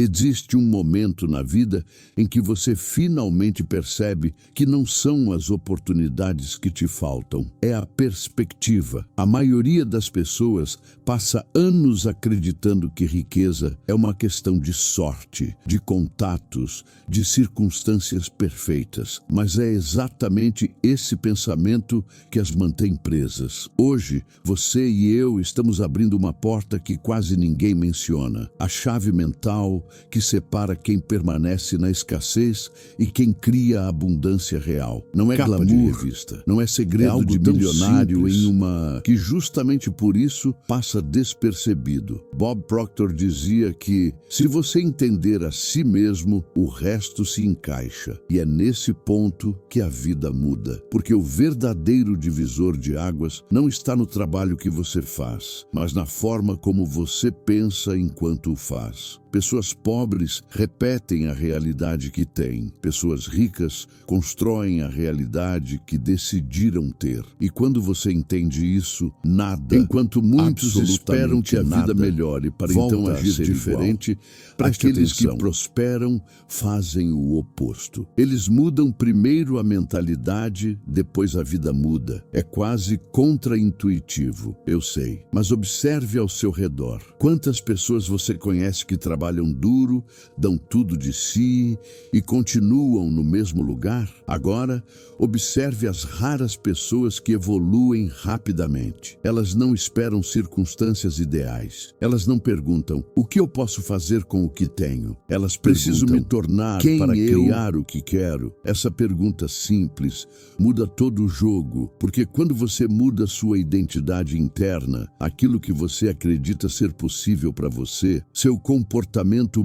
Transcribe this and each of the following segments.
Existe um momento na vida em que você finalmente percebe que não são as oportunidades que te faltam, é a perspectiva. A maioria das pessoas passa anos acreditando que riqueza é uma questão de sorte, de contatos, de circunstâncias perfeitas. Mas é exatamente esse pensamento que as mantém presas. Hoje, você e eu estamos abrindo uma porta que quase ninguém menciona. A chave mental que separa quem permanece na escassez e quem cria a abundância real. Não é glamour de revista, não é segredo de milionário em uma... que justamente por isso passa despercebido. Bob Proctor dizia que se você entender a si mesmo, o resto se encaixa. E é nesse ponto que a vida muda. Porque o verdadeiro divisor de águas não está no trabalho que você faz, mas na forma como você pensa enquanto o faz. Pessoas pobres repetem a realidade que têm. Pessoas ricas constroem a realidade que decidiram ter. E quando você entende isso, nada. Enquanto muitos esperam que a vida melhore para então agir diferente, aqueles que prosperam fazem o oposto. Eles mudam primeiro a mentalidade, depois a vida muda. É quase contraintuitivo, eu sei. Mas observe ao seu redor. Quantas pessoas você conhece que trabalham duro, dão tudo de si e continuam no mesmo lugar? Agora, observe as raras pessoas que evoluem rapidamente. Elas não esperam circunstâncias ideais. Elas não perguntam, o que eu posso fazer com o que tenho? Elas preciso me tornar para criar o que quero. Essa pergunta simples muda todo o jogo, porque quando você muda sua identidade interna, aquilo que você acredita ser possível para você, seu comportamento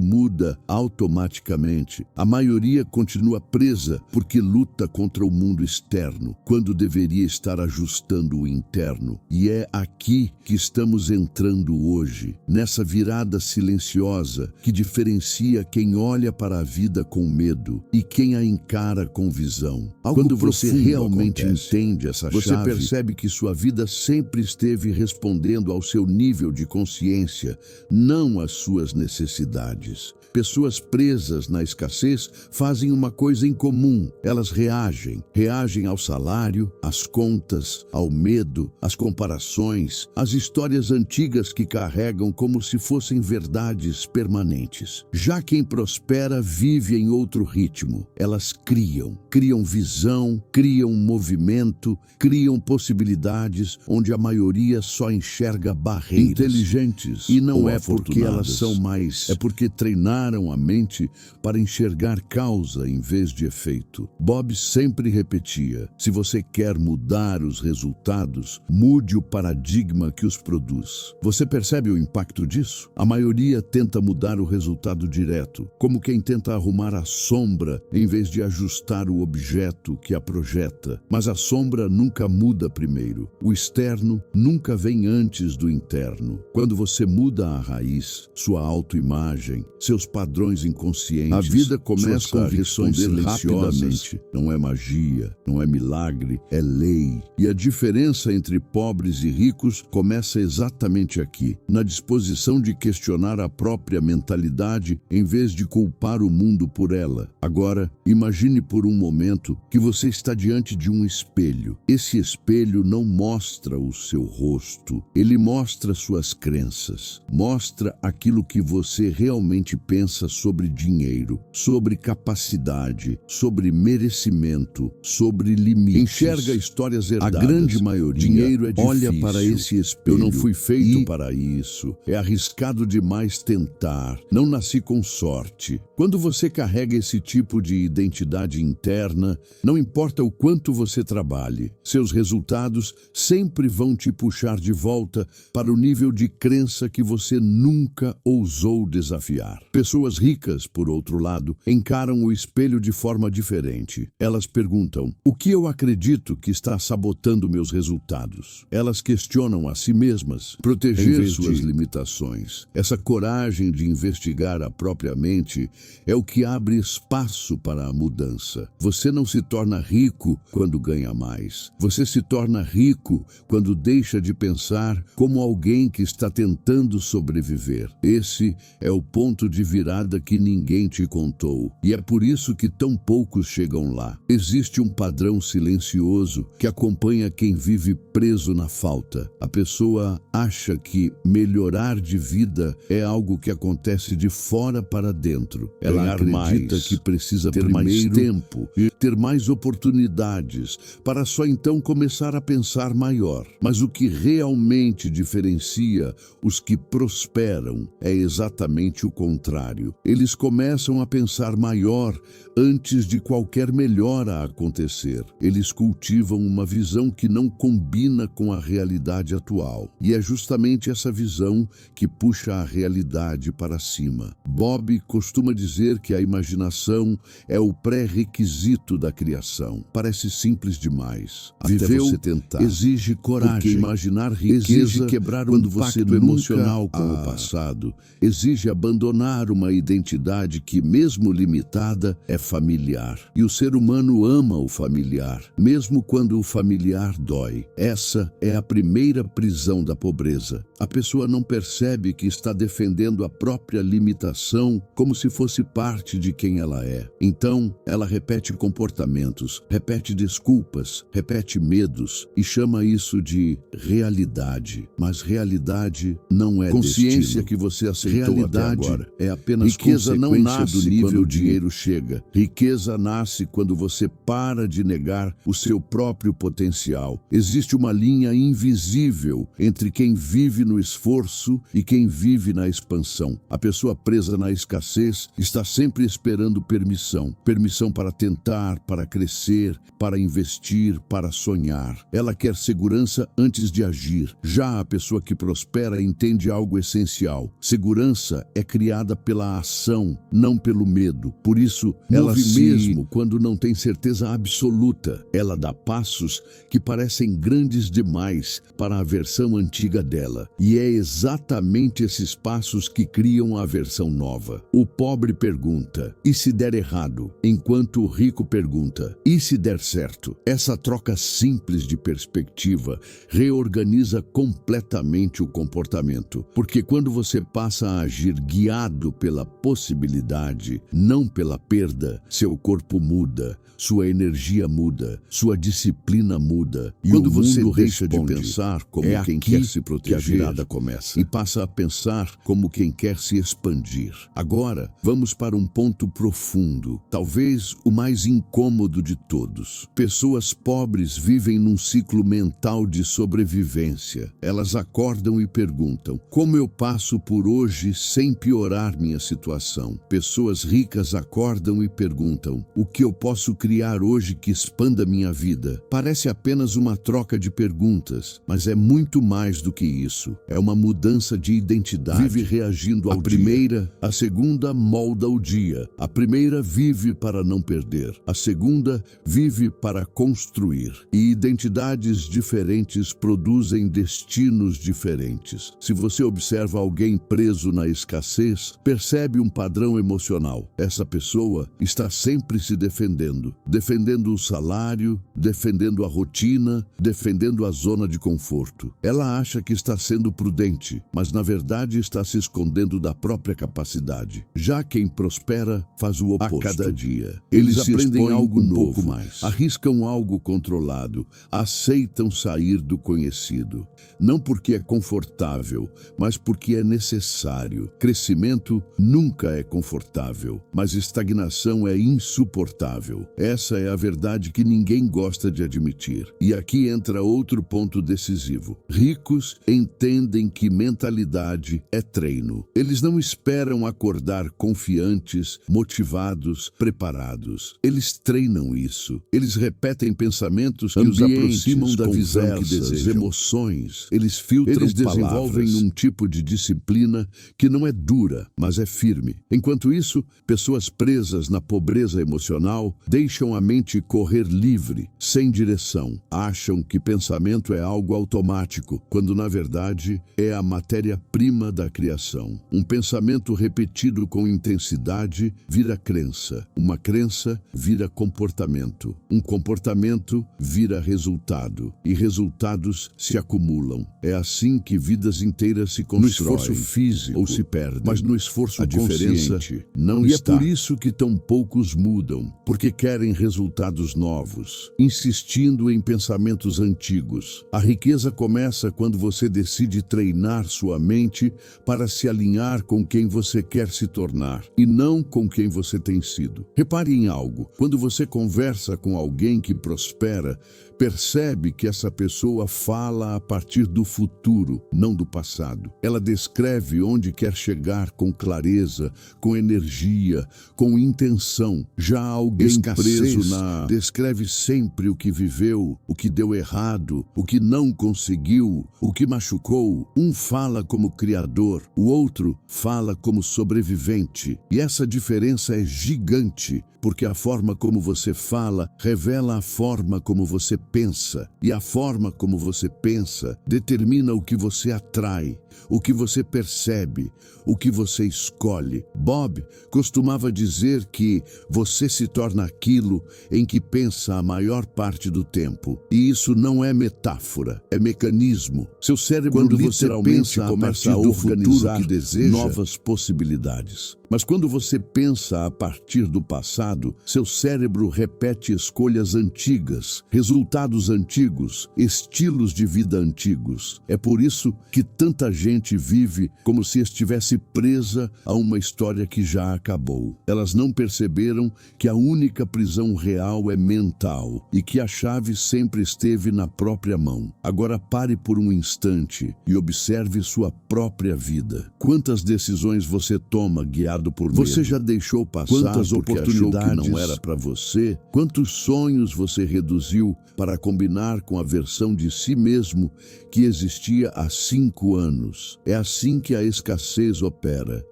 muda automaticamente. A maioria continua presa porque luta contra o mundo externo, quando deveria estar ajustando o interno. E é aqui que estamos entrando hoje, nessa virada silenciosa que diferencia quem olha para a vida com medo e quem a encara com visão. Quando você realmente entende essa chave, você percebe que sua vida sempre esteve respondendo ao seu nível de consciência, não às suas necessidades. Pessoas presas na escassez fazem uma coisa em comum. Elas reagem ao salário, às contas, ao medo, às comparações, às histórias antigas que carregam como se fossem verdades permanentes. Já quem prospera vive em outro ritmo. Elas criam visão, criam movimento, criam possibilidades onde a maioria só enxerga barreiras. Inteligentes. E não é porque elas são mais, é porque treinaram a mente para enxergar causa em vez de efeito. Bob sempre repetia, se você quer mudar os resultados, mude o paradigma que os produz. Você percebe o impacto disso? A maioria tenta mudar o resultado direto, como quem tenta arrumar a sombra em vez de ajustar o objeto que a projeta. Mas a sombra nunca muda primeiro. O externo nunca vem antes do interno. Quando você muda a raiz, sua autoimagem, seus padrões inconscientes, a vida começa a responder rapidamente. Não é magia, não é milagre, é lei. E a diferença entre pobres e ricos começa exatamente aqui, na disposição de questionar a própria mentalidade em vez de culpar o mundo por ela. Agora, imagine por um momento que você está diante de um espelho. Esse espelho não mostra o seu rosto, ele mostra suas crenças, mostra aquilo que você realmente pensa sobre dinheiro, sobre capacidade, sobre merecimento, sobre limites. Enxerga histórias herdadas. A grande maioria dinheiro é difícil. Olha para esse espelho. Eu não fui feito para isso. É arriscado demais tentar. Não nasci com sorte. Quando você carrega esse tipo de identidade interna, não importa o quanto você trabalhe, seus resultados sempre vão te puxar de volta para o nível de crença que você nunca ousou desafiar. Pessoas ricas, por outro lado, encaram o espelho de forma diferente. Elas perguntam, o que eu acredito que está sabotando meus resultados? Elas questionam a si mesmas, proteger suas limitações. Essa coragem de investigar a própria mente é o que abre espaço para a mudança. Você não se torna rico quando ganha mais. Você se torna rico quando deixa de pensar como alguém que está tentando sobreviver. Esse é o ponto de virada que ninguém te contou. E é por isso que tão poucos chegam lá. Existe um padrão silencioso que acompanha quem vive preso na falta. A pessoa acha que melhorar de vida é algo que acontece de fora para dentro. Ela acredita que precisa ter mais tempo e ter mais oportunidades para só então começar a pensar maior. Mas o que realmente diferencia os que prosperam é exatamente o contrário. Eles começam a pensar maior antes de qualquer melhora acontecer. Eles cultivam uma visão que não combina com a realidade atual. E é justamente essa visão que puxa a realidade para cima. Bob costuma dizer que a imaginação é o pré-requisito da criação. Parece simples demais. Viver você tentar. Exige coragem. Porque imaginar riqueza exige quebrar um pacto emocional com o passado. Exige abandonar uma identidade que, mesmo limitada, é familiar. E o ser humano ama o familiar, mesmo quando o familiar dói. Essa é a primeira prisão da pobreza. A pessoa não percebe que está defendendo a própria limitação como se fosse parte de quem ela é. Então, ela repete comportamentos, repete desculpas, repete medos e chama isso de realidade. Mas realidade não é consciência destino. Que você aceitou realidade até agora. É apenas riqueza não nasce do nível quando o dinheiro chega. Riqueza nasce quando você para de negar o seu próprio potencial. Existe uma linha invisível entre quem vive no esforço e quem vive na expansão. A pessoa presa na escassez está sempre esperando permissão. Permissão para tentar, para crescer, para investir, para sonhar. Ela quer segurança antes de agir. Já a pessoa que prospera entende algo essencial. Segurança é criada pela ação, não pelo medo. Por isso, ela mesmo quando não tem certeza absoluta. Ela dá passos que parecem grandes demais para a versão antiga dela. E é exatamente esses passos que criam a versão nova. O pobre pergunta, e se der errado? Enquanto o rico pergunta, e se der certo? Essa troca simples de perspectiva reorganiza completamente o comportamento. Porque quando você passa a agir guiado pela possibilidade, não pela perda, seu corpo muda, sua energia muda, sua disciplina muda. E quando você deixa de pensar como quem quer se proteger, que a virada começa. E passa a pensar como quem quer se expandir. Agora, vamos para um ponto profundo, talvez o mais incômodo de todos. Pessoas pobres vivem num ciclo mental de sobrevivência. Elas acordam e perguntam, como eu passo por hoje sem piorar minha situação? Pessoas ricas acordam e perguntam, o que eu posso criar hoje que expanda minha vida? Parece apenas uma troca de perguntas, mas é muito mais do que isso. É uma mudança de identidade. Vive reagindo ao primeira, a segunda molda o dia. A primeira vive para não perder. A segunda vive para construir. E identidades diferentes produzem destinos diferentes. Se você observa alguém preso na escassez, percebe um padrão emocional. Essa pessoa está sempre se defendendo. Defendendo o salário, defendendo a rotina, defendendo a zona de conforto. Ela acha que está sendo prudente, mas na verdade está se escondendo da própria capacidade. Já quem prospera faz o oposto. A cada dia. Eles aprendem algo novo, mais. Arriscam algo controlado, aceitam sair do conhecido. Não porque é confortável, mas porque é necessário. Crescimento nunca é confortável, mas estagnação é insuportável. Essa é a verdade que ninguém gosta de admitir. E aqui entra outro ponto decisivo. Ricos entendem que mentalidade é treino. Eles não esperam acordar confiantes, motivados, preparados. Eles treinam isso. Eles repetem pensamentos que os aproximam da visão que desejam. Emoções. Eles filtram palavras. Eles desenvolvem um tipo de disciplina que não é dura, mas é firme. Enquanto isso, pessoas presas na pobreza emocional deixam a mente correr livre, sem direção. Acham que pensamento é algo automático, quando na verdade é a matéria-prima da criação. Um pensamento repetido com intensidade vira crença. Uma crença vira comportamento. Um comportamento vira resultado. E resultados se acumulam. É assim que vidas inteiras se constroem. No esforço físico, ou se perdem, mas no esforço consciente não está. E é por isso que tão poucos mudam, porque querem resultados novos, insistindo em pensamentos antigos. A riqueza começa quando você decide treinar sua mente para se alinhar com quem você quer se tornar e não com quem você tem sido. Repare em algo: quando você conversa com alguém que prospera, percebe que essa pessoa fala a partir do futuro, não do passado. Ela descreve onde quer chegar com clareza, com energia, com intenção. Já alguém preso descreve sempre o que viveu, o que deu errado, o que não conseguiu, o que machucou. Um fala como criador, o outro fala como sobrevivente. E essa diferença é gigante, porque a forma como você fala revela a forma como você pensa, e a forma como você pensa determina o que você atrai, o que você percebe, o que você escolhe. Bob costumava dizer que você se torna aquilo em que pensa a maior parte do tempo. E isso não é metáfora, é mecanismo. Seu cérebro literalmente começa a organizar que deseja novas possibilidades. Mas quando você pensa a partir do passado, seu cérebro repete escolhas antigas, resultados antigos, estilos de vida antigos. É por isso que tanta gente vive como se estivesse presa a uma história que já acabou. Elas não perceberam que a única prisão real é mental e que a chave sempre esteve na própria mão. Agora pare por um instante e observe sua própria vida. Quantas decisões você toma guiado por medo? Você já deixou passar quantas oportunidades que não era para você? Quantos sonhos você reduziu para combinar com a versão de si mesmo que existia há 5 anos? É assim que a escassez opera,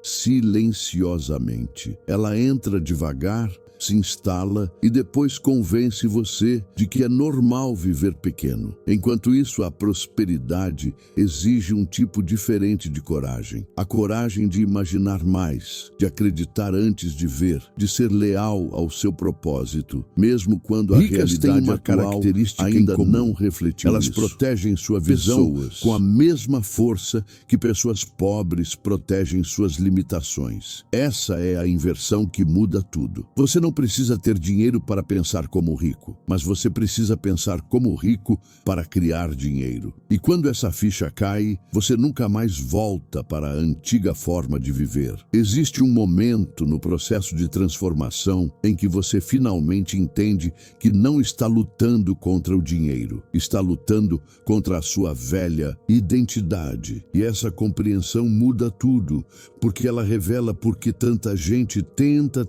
silenciosamente. Ela entra devagar, se instala e depois convence você de que é normal viver pequeno. Enquanto isso, a prosperidade exige um tipo diferente de coragem. A coragem de imaginar mais, de acreditar antes de ver, de ser leal ao seu propósito, mesmo quando a realidade atual ainda não refletiu. Elas protegem sua visão com a mesma força que pessoas pobres protegem suas limitações. Essa é a inversão que muda tudo. Você não precisa ter dinheiro para pensar como rico, mas você precisa pensar como rico para criar dinheiro. E quando essa ficha cai, você nunca mais volta para a antiga forma de viver. Existe um momento no processo de transformação em que você finalmente entende que não está lutando contra o dinheiro, está lutando contra a sua velha identidade. E essa compreensão muda tudo, porque ela revela por que tanta gente tenta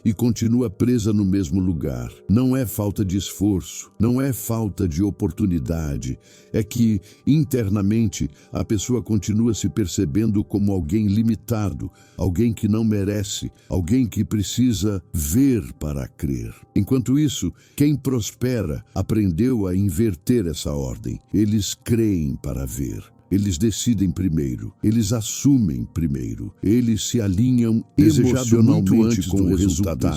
e continua presa no mesmo lugar. Não é falta de esforço, não é falta de oportunidade, é que internamente a pessoa continua se percebendo como alguém limitado, alguém que não merece, alguém que precisa ver para crer. Enquanto isso, quem prospera aprendeu a inverter essa ordem. Eles creem para ver. Eles decidem primeiro, eles assumem primeiro, eles se alinham emocionalmente com o resultado.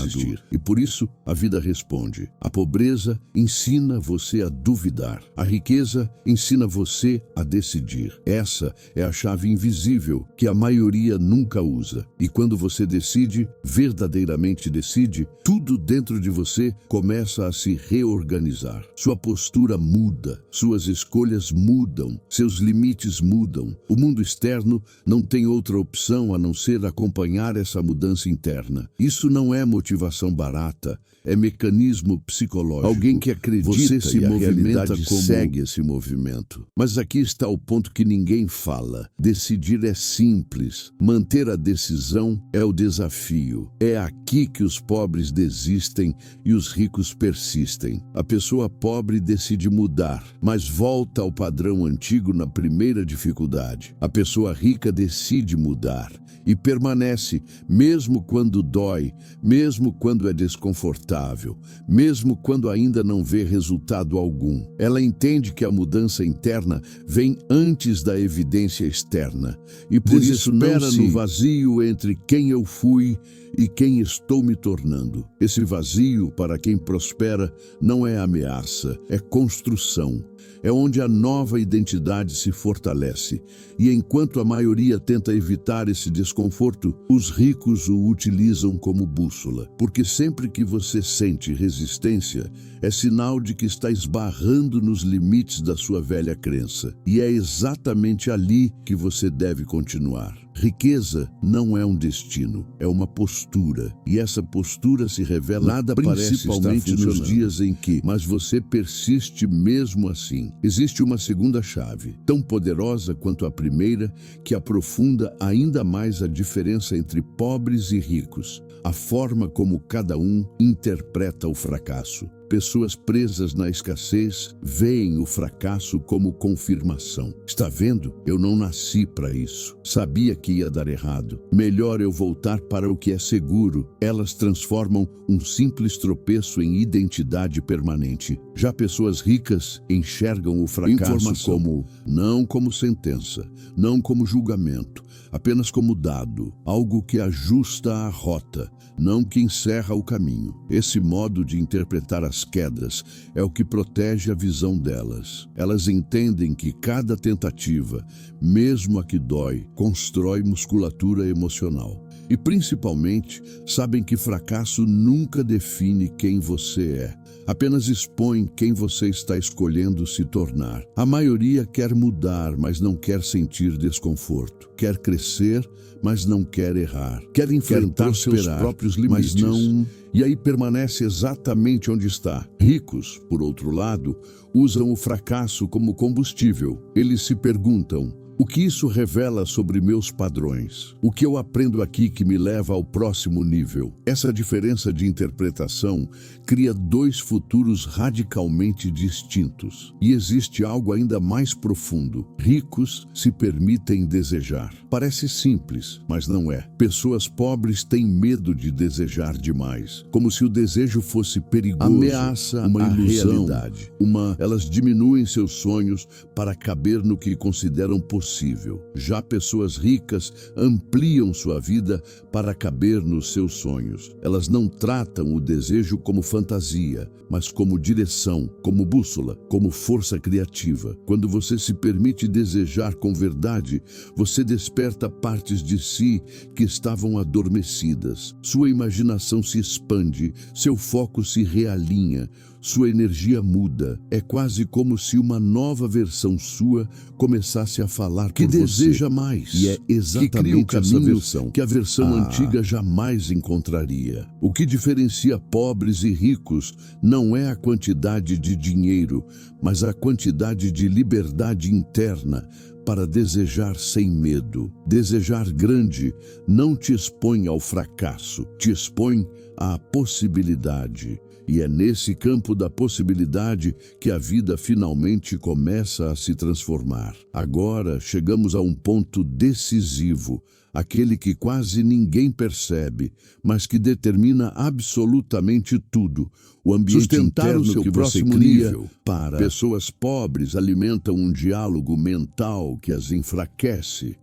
E por isso, a vida responde. A pobreza ensina você a duvidar. A riqueza ensina você a decidir. Essa é a chave invisível que a maioria nunca usa. E quando você decide, verdadeiramente decide, tudo dentro de você começa a se reorganizar. Sua postura muda, suas escolhas mudam, seus limites mudam. O mundo externo não tem outra opção a não ser acompanhar essa mudança interna. Isso não é motivação barata, é mecanismo psicológico. Alguém que acredita você se movimenta como segue esse movimento. Mas aqui está o ponto que ninguém fala. Decidir é simples. Manter a decisão é o desafio. É aqui que os pobres desistem e os ricos persistem. A pessoa pobre decide mudar, mas volta ao padrão antigo na primeira dificuldade. A pessoa rica decide mudar e permanece, mesmo quando dói, mesmo quando é desconfortável, mesmo quando ainda não vê resultado algum. Ela entende que a mudança interna vem antes da evidência externa e por isso espera no vazio entre quem eu fui e quem estou me tornando. Esse vazio, para quem prospera, não é ameaça, é construção. É onde a nova identidade se fortalece. E enquanto a maioria tenta evitar esse desconforto, os ricos o utilizam como bússola. Porque sempre que você sente resistência, é sinal de que está esbarrando nos limites da sua velha crença. E é exatamente ali que você deve continuar. Riqueza não é um destino, é uma postura. E essa postura se revela principalmente nos dias em que, mas você persiste mesmo assim. Existe uma segunda chave, tão poderosa quanto a primeira, que aprofunda ainda mais a diferença entre pobres e ricos. A forma como cada um interpreta o fracasso. Pessoas presas na escassez veem o fracasso como confirmação. Está vendo? Eu não nasci para isso. Sabia que ia dar errado. Melhor eu voltar para o que é seguro. Elas transformam um simples tropeço em identidade permanente. Já pessoas ricas enxergam o fracasso não como sentença, não como julgamento, apenas como dado, algo que ajusta a rota, não que encerra o caminho. Esse modo de interpretar as quedas é o que protege a visão delas. Elas entendem que cada tentativa, mesmo a que dói, constrói musculatura emocional. E principalmente, sabem que fracasso nunca define quem você é. Apenas expõe quem você está escolhendo se tornar. A maioria quer mudar, mas não quer sentir desconforto. Quer crescer, mas não quer errar. Quer enfrentar seus próprios limites, mas não... E aí permanece exatamente onde está. Ricos, por outro lado, usam o fracasso como combustível. Eles se perguntam: o que isso revela sobre meus padrões? O que eu aprendo aqui que me leva ao próximo nível? Essa diferença de interpretação cria dois futuros radicalmente distintos. E existe algo ainda mais profundo. Ricos se permitem desejar. Parece simples, mas não é. Pessoas pobres têm medo de desejar demais, como se o desejo fosse perigoso, ameaça uma ilusão, realidade. Elas diminuem seus sonhos para caber no que consideram possível. Já pessoas ricas ampliam sua vida para caber nos seus sonhos. Elas não tratam o desejo como fantasia, mas como direção, como bússola, como força criativa. Quando você se permite desejar com verdade, você desperta partes de si que estavam adormecidas. Sua imaginação se expande, seu foco se realinha, sua energia muda. É quase como se uma nova versão sua começasse a falar que deseja mais. E é exatamente essa versão que a versão antiga jamais encontraria. O que diferencia pobres e ricos não é a quantidade de dinheiro, mas a quantidade de liberdade interna para desejar sem medo. Desejar grande não te expõe ao fracasso, te expõe à possibilidade. E é nesse campo da possibilidade que a vida finalmente começa a se transformar. Agora chegamos a um ponto decisivo, aquele que quase ninguém percebe, mas que determina absolutamente tudo. O ambiente interno que você cria para pessoas pobres alimentam um diálogo mental que as enfraquece.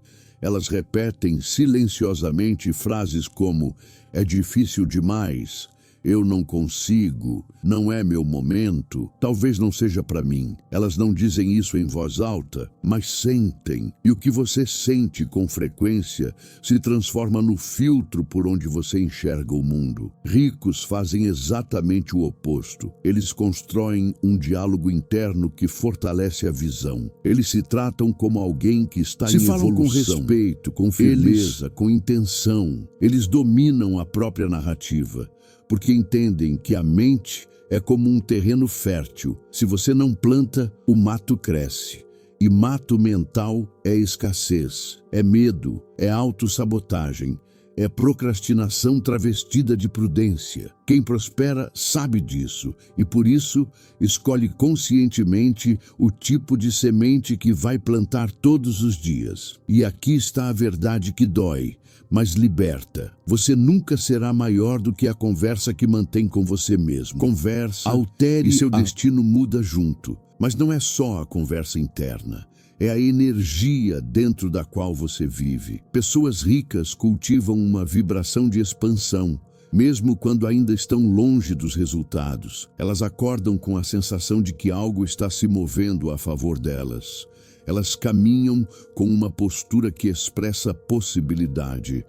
Elas repetem silenciosamente frases como: é difícil demais, eu não consigo, não é meu momento, talvez não seja para mim. Elas não dizem isso em voz alta, mas sentem. E o que você sente com frequência se transforma no filtro por onde você enxerga o mundo. Ricos fazem exatamente o oposto. Eles constroem um diálogo interno que fortalece a visão. Eles se tratam como alguém que está em evolução. Se falam com respeito, com firmeza, com intenção. Eles dominam a própria narrativa, porque entendem que a mente é como um terreno fértil. Se você não planta, o mato cresce. E mato mental é escassez, é medo, é autossabotagem, é procrastinação travestida de prudência. Quem prospera sabe disso e, por isso, escolhe conscientemente o tipo de semente que vai plantar todos os dias. E aqui está a verdade que dói, mas liberta. Você nunca será maior do que a conversa que mantém com você mesmo. Conversa, altere e seu destino muda junto. Mas não é só a conversa interna. É a energia dentro da qual você vive. Pessoas ricas cultivam uma vibração de expansão. mesmo quando ainda estão longe dos resultados. Elas acordam com a sensação de que algo está se movendo a favor delas. Elas caminham com uma postura que expressa possibilidade.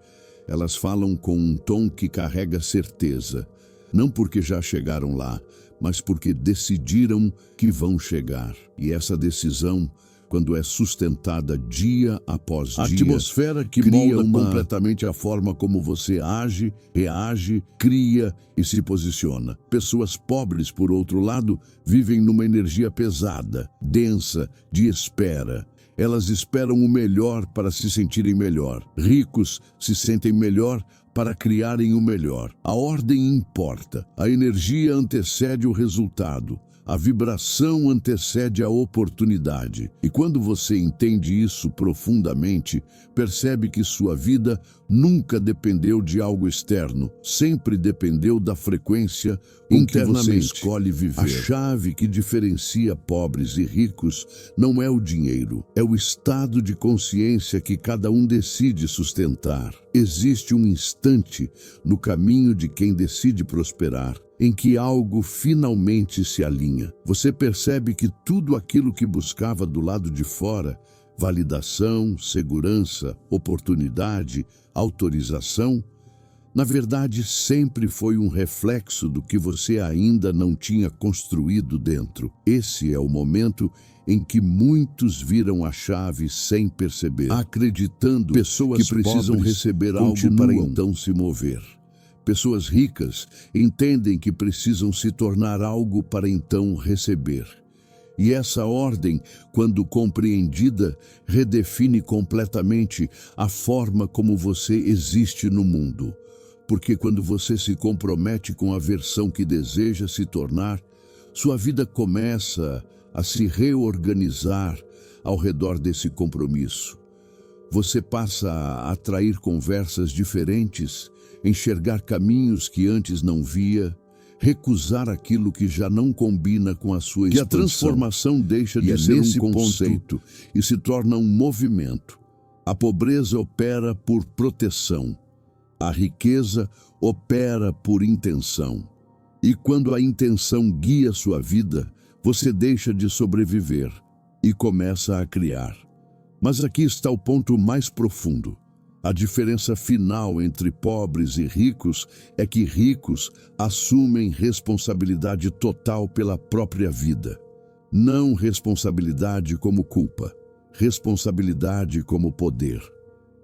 Elas falam com um tom que carrega certeza, não porque já chegaram lá, mas porque decidiram que vão chegar. E essa decisão, quando é sustentada dia após dia, a atmosfera que cria completamente a forma como você age, reage, cria e se posiciona. Pessoas pobres, por outro lado, vivem numa energia pesada, densa, de espera. Elas esperam o melhor para se sentirem melhor. Ricos se sentem melhor para criarem o melhor. A ordem importa. A energia antecede o resultado. A vibração antecede a oportunidade. E quando você entende isso profundamente, percebe que sua vida nunca dependeu de algo externo, sempre dependeu da frequência em que você escolhe viver. A chave que diferencia pobres e ricos não é o dinheiro, é o estado de consciência que cada um decide sustentar. Existe um instante no caminho de quem decide prosperar, em que algo finalmente se alinha. Você percebe que tudo aquilo que buscava do lado de fora, validação, segurança, oportunidade, autorização, na verdade sempre foi um reflexo do que você ainda não tinha construído dentro. Esse é o momento em que muitos viram a chave sem perceber, acreditando pessoas que precisam receber algo para então se mover. Pessoas ricas entendem que precisam se tornar algo para então receber. E essa ordem, quando compreendida, redefine completamente a forma como você existe no mundo. Porque quando você se compromete com a versão que deseja se tornar, sua vida começa a se reorganizar ao redor desse compromisso. Você passa a atrair conversas diferentes, enxergar caminhos que antes não via, recusar aquilo que já não combina com a sua expansão. E a transformação deixa de ser um conceito e se torna um movimento. A pobreza opera por proteção. A riqueza opera por intenção. E quando a intenção guia sua vida, você deixa de sobreviver e começa a criar. Mas aqui está o ponto mais profundo. A diferença final entre pobres e ricos é que ricos assumem responsabilidade total pela própria vida. Não responsabilidade como culpa, responsabilidade como poder.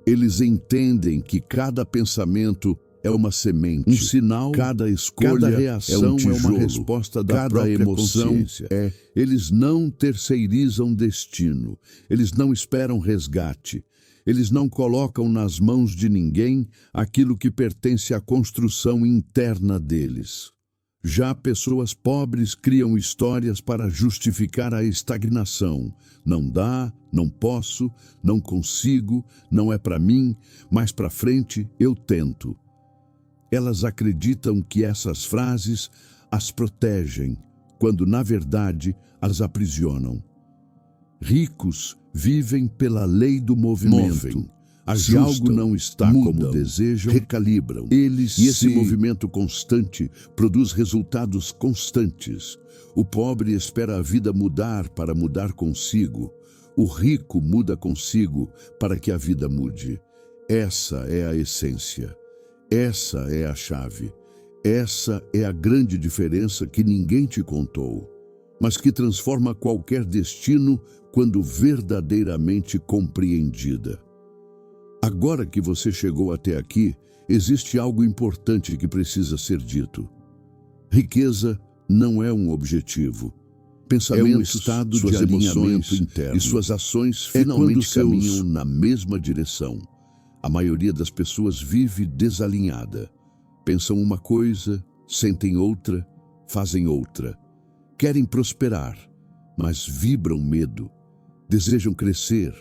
Eles entendem que cada pensamento é uma semente, um sinal, cada escolha, cada reação é um tijolo, uma resposta da cada própria emoção consciência. Eles não terceirizam destino, eles não esperam resgate. Eles não colocam nas mãos de ninguém aquilo que pertence à construção interna deles. Já pessoas pobres criam histórias para justificar a estagnação. Não dá, não posso, não consigo, não é para mim, mais para frente eu tento. Elas acreditam que essas frases as protegem, quando na verdade as aprisionam. Ricos vivem pela lei do movimento. Se algo não está como desejam, recalibram. E esse movimento constante produz resultados constantes. O pobre espera a vida mudar para mudar consigo. O rico muda consigo para que a vida mude. Essa é a essência. Essa é a chave. Essa é a grande diferença que ninguém te contou, mas que transforma qualquer destino quando verdadeiramente compreendida. Agora que você chegou até aqui, existe algo importante que precisa ser dito. Riqueza não é um objetivo. Pensamento é um estado de alinhamento interno, e suas ações finalmente caminham na mesma direção. A maioria das pessoas vive desalinhada. Pensam uma coisa, sentem outra, fazem outra. Querem prosperar, mas vibram medo. Desejam crescer,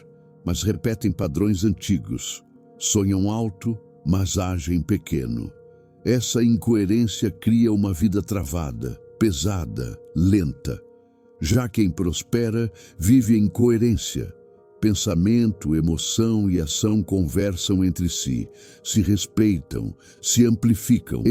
mas repetem padrões antigos. Sonham alto, mas agem pequeno. Essa incoerência cria uma vida travada, pesada, lenta. Já quem prospera vive em coerência. pensamento, emoção e ação conversam entre si, se respeitam, se amplificam.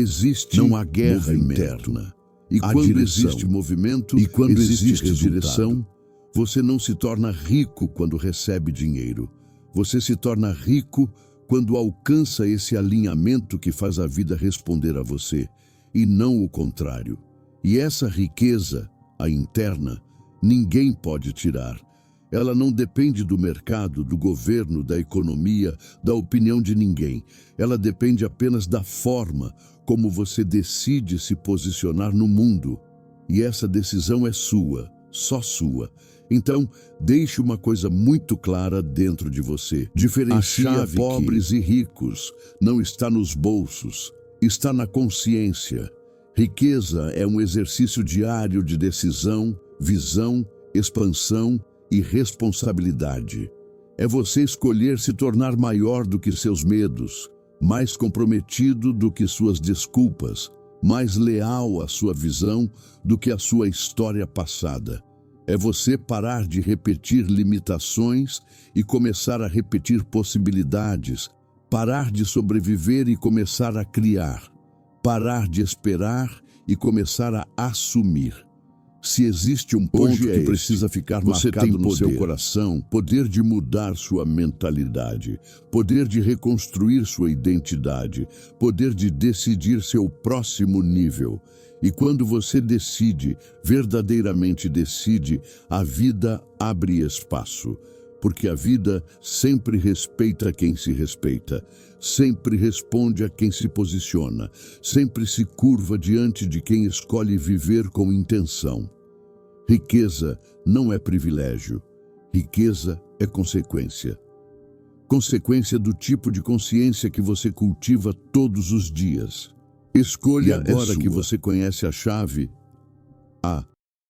Não há guerra interna. E quando existe movimento, e quando existe direção, você não se torna rico quando recebe dinheiro. Você se torna rico quando alcança esse alinhamento que faz a vida responder a você, e não o contrário. E essa riqueza, a interna, ninguém pode tirar. Ela não depende do mercado, do governo, da economia, da opinião de ninguém. Ela depende apenas da forma como você decide se posicionar no mundo. E essa decisão é sua, só sua. Então, deixe uma coisa muito clara dentro de você. Diferencia pobres e ricos. Não está nos bolsos, está na consciência. Riqueza é um exercício diário de decisão, visão, expansão e responsabilidade. É você escolher se tornar maior do que seus medos, mais comprometido do que suas desculpas, mais leal à sua visão do que à sua história passada. É você parar de repetir limitações e começar a repetir possibilidades, parar de sobreviver e começar a criar, parar de esperar e começar a assumir. Se existe um ponto que precisa ficar marcado no seu coração, poder de mudar sua mentalidade, poder de reconstruir sua identidade, poder de decidir seu próximo nível. E quando você decide, verdadeiramente decide, a vida abre espaço. Porque a vida sempre respeita quem se respeita, sempre responde a quem se posiciona, sempre se curva diante de quem escolhe viver com intenção. Riqueza não é privilégio, riqueza é consequência. Consequência do tipo de consciência que você cultiva todos os dias. Escolha agora que você conhece a chave. A.